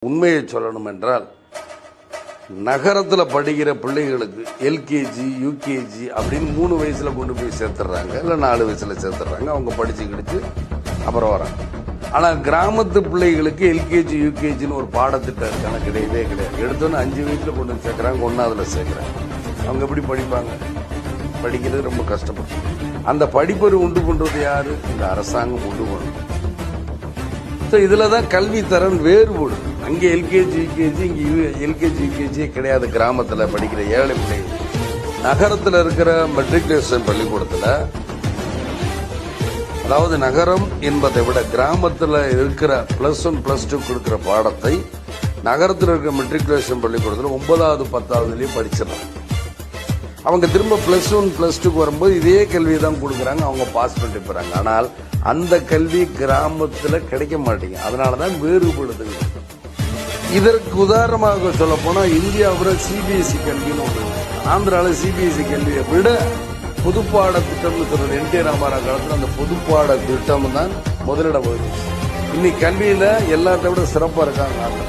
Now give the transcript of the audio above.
உண்மையை சொல்லணும் என்றால் நகரத்தில் படிக்கிற பிள்ளைகளுக்கு எல்கேஜி யூகேஜி அப்படின்னு 3 வயசுல கொண்டு போய் சேர்த்துடுறாங்க, இல்லை 4 வயசுல சேர்த்துடுறாங்க. அவங்க படிச்சு கிடிச்சு அப்புறம் வராங்க. ஆனால் கிராமத்து பிள்ளைகளுக்கு எல்கேஜி யூகேஜின்னு ஒரு பாடத்திட்டம் இருக்கான கிடையவே கிடையாது. எடுத்தோன்னு 5 வயசுல கொண்டு வந்து சேர்க்குறாங்க, 1ஆவதுல சேர்க்குறாங்க. அவங்க எப்படி படிப்பாங்க? படிக்கிறது ரொம்ப கஷ்டப்படும். அந்த படிப்பை உண்டு பண்ணுறது யாரு? இந்த அரசாங்கம் உண்டு பண்ணும். இதில் தான் கல்வி தரம் வேறுபடும். அங்கே எல்கேஜி யூகேஜி, இங்கே எல்கேஜி யூகேஜியே கிடையாது. கிராமத்தில் படிக்கிற ஏழை பிள்ளைகள் நகரத்தில் இருக்கிற மெட்ரிகுலேஷன் பள்ளிக்கூடத்தில், அதாவது நகரம் என்பதை விட கிராமத்தில் இருக்கிற +1 +2 கொடுக்கிற பாடத்தை நகரத்தில் இருக்கிற மெட்ரிகுலேஷன் பள்ளிக்கூடத்தில் 9வது 10வதுலேயே படிச்சிடறாங்க. அவங்க திரும்ப +1 +2 வரும்போது இதே கல்வியை தான் கொடுக்குறாங்க, அவங்க பாஸ் பண்ணிட்டு போறாங்க. ஆனால் அந்த கல்வி கிராமத்தில் கிடைக்க மாட்டேங்க. அதனால தான் வேறுபடுது. இதற்கு உதாரணமாக சொல்ல போனா இந்தியாவில் சிபிஎஸ்இ கல்வின்னு ஒன்று, ஆந்திராவில் சிபிஎஸ்இ கல்வியை விட பொதுப்பாட திட்டம்னு சொல்றது NT ராமாராவ் காலத்தில் அந்த பொதுப்பாட திட்டம் தான் முதலிடம் வருது. இன்னைக்கு கல்வியில எல்லாத்த விட சிறப்பாக இருக்காங்க.